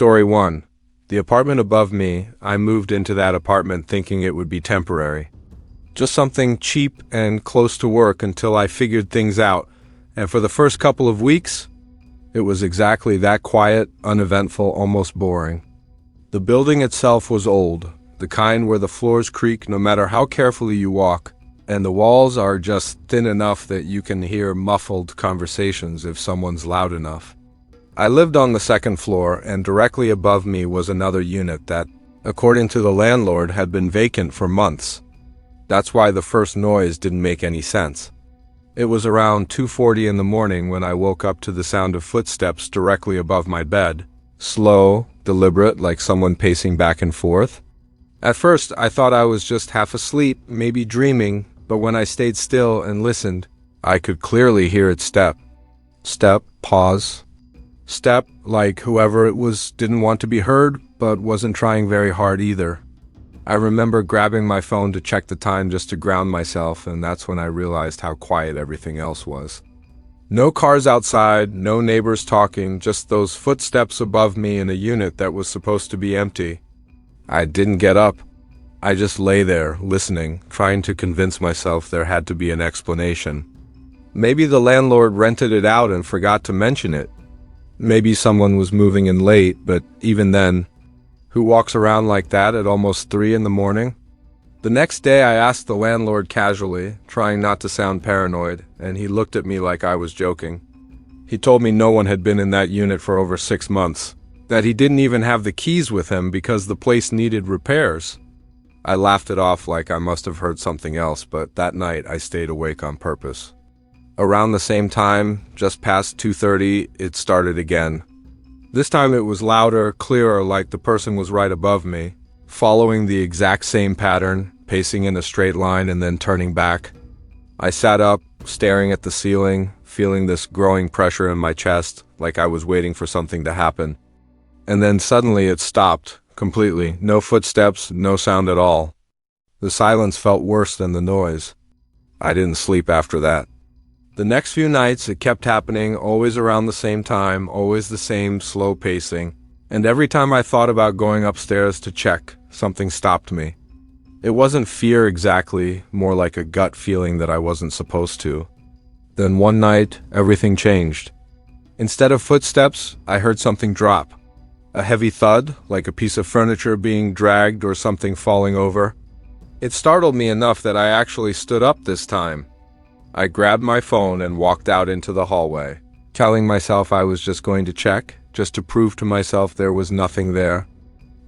Story 1. The apartment above me, I moved into that apartment thinking it would be temporary. Just something cheap and close to work until I figured things out, and for the first couple of weeks, it was exactly that quiet, uneventful, almost boring. The building itself was old, the kind where the floors creak no matter how carefully you walk, and the walls are just thin enough that you can hear muffled conversations if someone's loud enough. I lived on the second floor, and directly above me was another unit that, according to the landlord, had been vacant for months. That's why the first noise didn't make any sense. It was around 2:40 in the morning when I woke up to the sound of footsteps directly above my bed. Slow, deliberate, like someone pacing back and forth. At first, I thought I was just half asleep, maybe dreaming, but when I stayed still and listened, I could clearly hear its step. Step, pause. Step, like whoever it was didn't want to be heard, but wasn't trying very hard either. I remember grabbing my phone to check the time just to ground myself, and that's when I realized how quiet everything else was. No cars outside, no neighbors talking, just those footsteps above me in a unit that was supposed to be empty. I didn't get up. I just lay there, listening, trying to convince myself there had to be an explanation. Maybe the landlord rented it out and forgot to mention it. Maybe someone was moving in late, but even then, who walks around like that at almost 3 in the morning? The next day I asked the landlord casually, trying not to sound paranoid, and he looked at me like I was joking. He told me no one had been in that unit for over 6 months, that he didn't even have the keys with him because the place needed repairs. I laughed it off like I must have heard something else, but that night I stayed awake on purpose. Around the same time, just past 2:30, it started again. This time it was louder, clearer, like the person was right above me, following the exact same pattern, pacing in a straight line and then turning back. I sat up, staring at the ceiling, feeling this growing pressure in my chest, like I was waiting for something to happen. And then suddenly it stopped, completely. No footsteps, no sound at all. The silence felt worse than the noise. I didn't sleep after that. The next few nights it kept happening, always around the same time, always the same slow pacing, and every time I thought about going upstairs to check, something stopped me. It wasn't fear exactly, more like a gut feeling that I wasn't supposed to. Then one night, everything changed. Instead of footsteps, I heard something drop. A heavy thud, like a piece of furniture being dragged or something falling over. It startled me enough that I actually stood up this time. I grabbed my phone and walked out into the hallway, telling myself I was just going to check, just to prove to myself there was nothing there.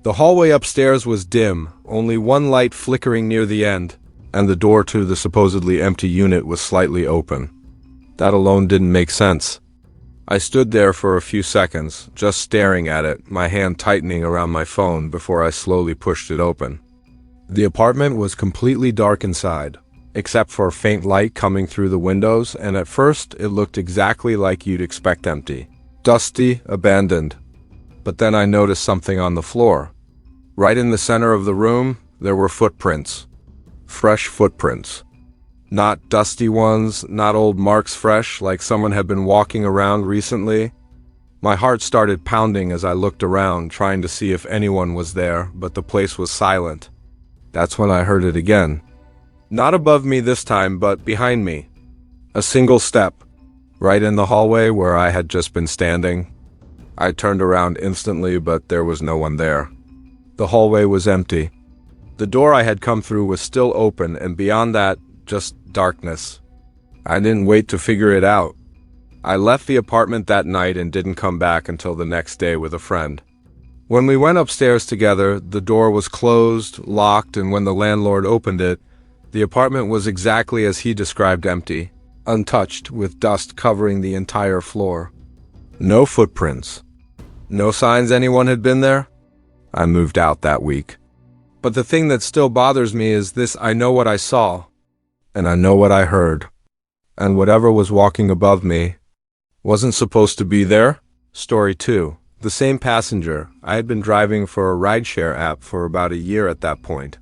The hallway upstairs was dim, only one light flickering near the end, and the door to the supposedly empty unit was slightly open. That alone didn't make sense. I stood there for a few seconds, just staring at it, my hand tightening around my phone before I slowly pushed it open. The apartment was completely dark inside, except for faint light coming through the windows, and at first it looked exactly like you'd expect empty. Dusty, abandoned. But then I noticed something on the floor. Right in the center of the room, there were footprints. Fresh footprints. Not dusty ones, not old marks fresh, like someone had been walking around recently. My heart started pounding as I looked around, trying to see if anyone was there, but the place was silent. That's when I heard it again. Not above me this time, but behind me. A single step, right in the hallway where I had just been standing. I turned around instantly, but there was no one there. The hallway was empty. The door I had come through was still open, and beyond that, just darkness. I didn't wait to figure it out. I left the apartment that night and didn't come back until the next day with a friend. When we went upstairs together, the door was closed, locked, and when the landlord opened it, the apartment was exactly as he described, empty, untouched, with dust covering the entire floor. No footprints. No signs anyone had been there. I moved out that week. But the thing that still bothers me is this: I know what I saw, and I know what I heard. And whatever was walking above me wasn't supposed to be there. Story 2. The same passenger. I had been driving for a rideshare app for about a year at that point.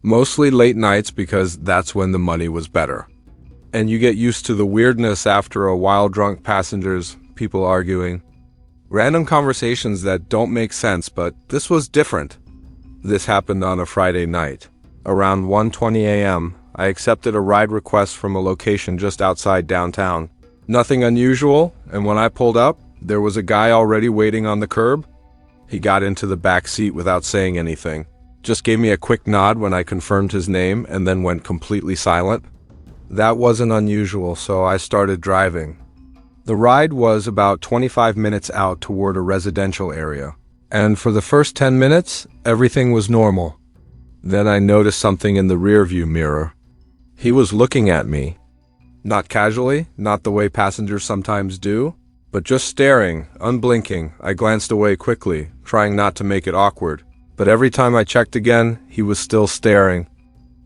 Mostly late nights because that's when the money was better. And you get used to the weirdness after a while, drunk passengers, people arguing. Random conversations that don't make sense, but this was different. This happened on a Friday night. Around 1:20 a.m., I accepted a ride request from a location just outside downtown. Nothing unusual, and when I pulled up, there was a guy already waiting on the curb. He got into the back seat without saying anything. Just gave me a quick nod when I confirmed his name and then went completely silent. That wasn't unusual, so I started driving. The ride was about 25 minutes out toward a residential area, and for the first 10 minutes, everything was normal. Then I noticed something in the rearview mirror. He was looking at me. Not casually, not the way passengers sometimes do, but just staring, unblinking. I glanced away quickly, trying not to make it awkward. But every time I checked again, he was still staring.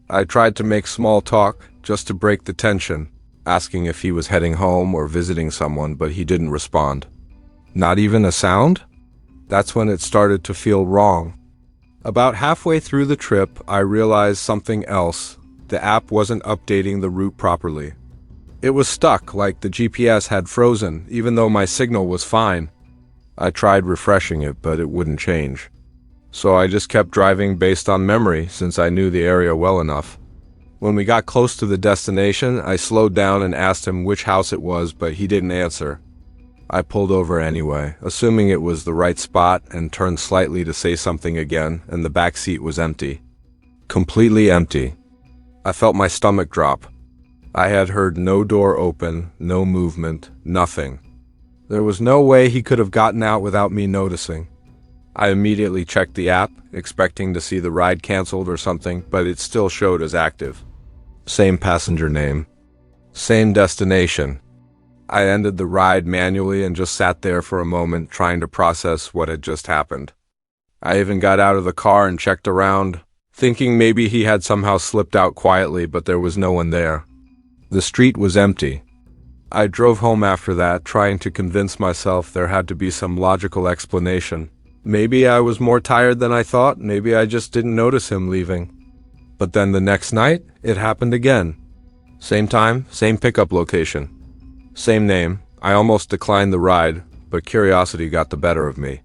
I tried to make small talk, just to break the tension, asking if he was heading home or visiting someone, but he didn't respond. Not even a sound? That's when it started to feel wrong. About halfway through the trip, I realized something else. The app wasn't updating the route properly. It was stuck, like the GPS had frozen, even though my signal was fine. I tried refreshing it, but it wouldn't change. So I just kept driving based on memory, since I knew the area well enough. When we got close to the destination, I slowed down and asked him which house it was, but he didn't answer. I pulled over anyway, assuming it was the right spot, and turned slightly to say something again, and the back seat was empty. Completely empty. I felt my stomach drop. I had heard no door open, no movement, nothing. There was no way he could have gotten out without me noticing. I immediately checked the app, expecting to see the ride canceled or something, but it still showed as active. Same passenger name. Same destination. I ended the ride manually and just sat there for a moment, trying to process what had just happened. I even got out of the car and checked around, thinking maybe he had somehow slipped out quietly, but there was no one there. The street was empty. I drove home after that, trying to convince myself there had to be some logical explanation. Maybe I was more tired than I thought, maybe I just didn't notice him leaving. But then the next night, it happened again. Same time, same pickup location. Same name. I almost declined the ride, but curiosity got the better of me.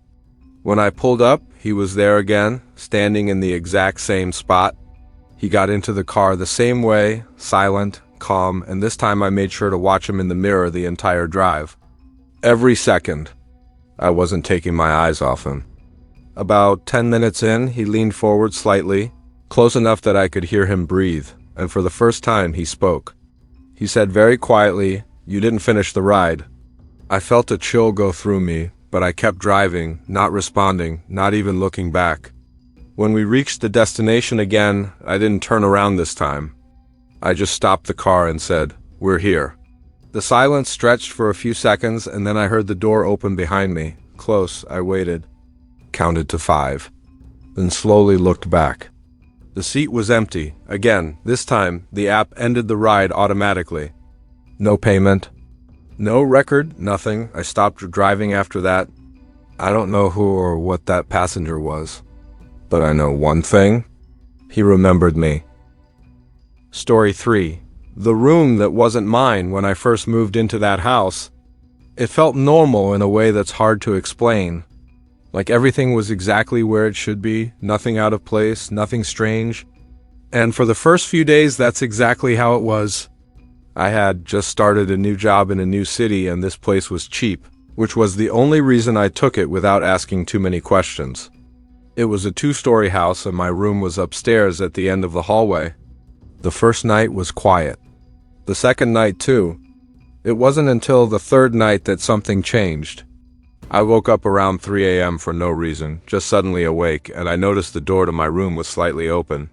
When I pulled up, he was there again, standing in the exact same spot. He got into the car the same way, silent, calm, and this time I made sure to watch him in the mirror the entire drive. Every second. I wasn't taking my eyes off him. About 10 minutes in, he leaned forward slightly, close enough that I could hear him breathe, and for the first time he spoke. He said very quietly, "You didn't finish the ride." I felt a chill go through me, but I kept driving, not responding, not even looking back. When we reached the destination again, I didn't turn around this time. I just stopped the car and said, "We're here." The silence stretched for a few seconds, and then I heard the door open behind me. Close, I waited. Counted to 5. Then slowly looked back. The seat was empty. Again, this time, the app ended the ride automatically. No payment. No record, nothing. I stopped driving after that. I don't know who or what that passenger was. But I know one thing. He remembered me. Story 3. The room that wasn't mine when I first moved into that house. It felt normal in a way that's hard to explain. Like everything was exactly where it should be, nothing out of place, nothing strange. And for the first few days, that's exactly how it was. I had just started a new job in a new city, and this place was cheap, which was the only reason I took it without asking too many questions. It was a 2-story house, and my room was upstairs at the end of the hallway. The first night was quiet. The second night, too. It wasn't until the third night that something changed. I woke up around 3 a.m. for no reason, just suddenly awake, and I noticed the door to my room was slightly open.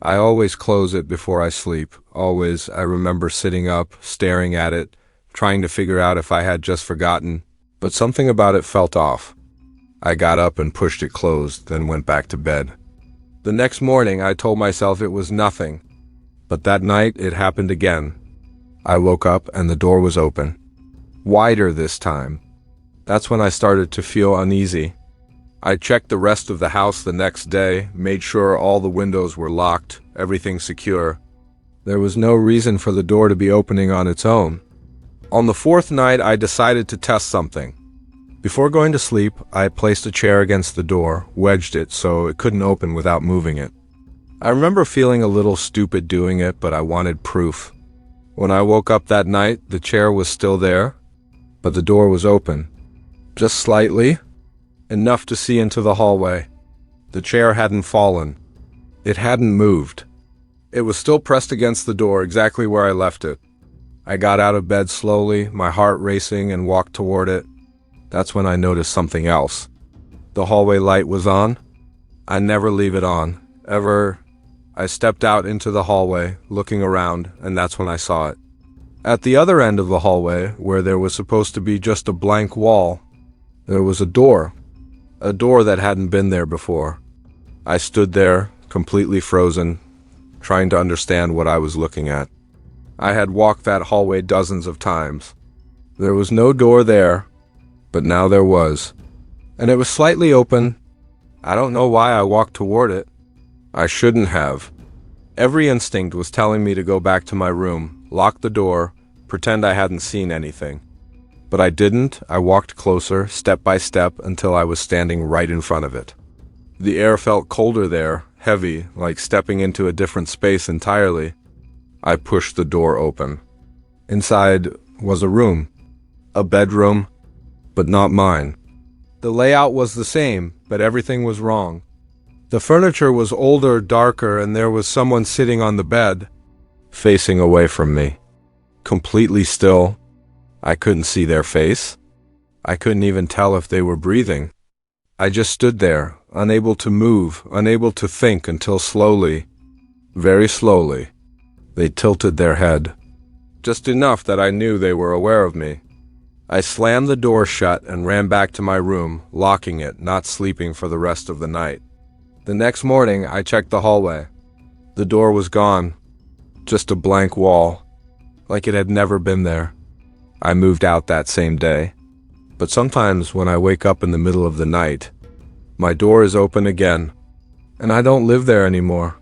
I always close it before I sleep. Always. I remember sitting up, staring at it, trying to figure out if I had just forgotten, but something about it felt off. I got up and pushed it closed, then went back to bed. The next morning, I told myself it was nothing. But that night, it happened again. I woke up and the door was open. Wider this time. That's when I started to feel uneasy. I checked the rest of the house the next day, made sure all the windows were locked, everything secure. There was no reason for the door to be opening on its own. On the fourth night, I decided to test something. Before going to sleep, I placed a chair against the door, wedged it so it couldn't open without moving it. I remember feeling a little stupid doing it, but I wanted proof. When I woke up that night, the chair was still there, but the door was open. Just slightly, enough to see into the hallway. The chair hadn't fallen. It hadn't moved. It was still pressed against the door exactly where I left it. I got out of bed slowly, my heart racing, and walked toward it. That's when I noticed something else. The hallway light was on. I never leave it on, ever. I stepped out into the hallway, looking around, and that's when I saw it. At the other end of the hallway, where there was supposed to be just a blank wall, there was a door that hadn't been there before. I stood there, completely frozen, trying to understand what I was looking at. I had walked that hallway dozens of times. There was no door there, but now there was. And it was slightly open. I don't know why I walked toward it. I shouldn't have. Every instinct was telling me to go back to my room, lock the door, pretend I hadn't seen anything. But I didn't. I walked closer, step by step, until I was standing right in front of it. The air felt colder there, heavy, like stepping into a different space entirely. I pushed the door open. Inside was a room. A bedroom, but not mine. The layout was the same, but everything was wrong. The furniture was older, darker, and there was someone sitting on the bed, facing away from me. Completely still. I couldn't see their face. I couldn't even tell if they were breathing. I just stood there, unable to move, unable to think, until slowly, very slowly, they tilted their head. Just enough that I knew they were aware of me. I slammed the door shut and ran back to my room, locking it, not sleeping for the rest of the night. The next morning, I checked the hallway. The door was gone. Just a blank wall, like it had never been there. I moved out that same day. But sometimes when I wake up in the middle of the night, my door is open again, and I don't live there anymore.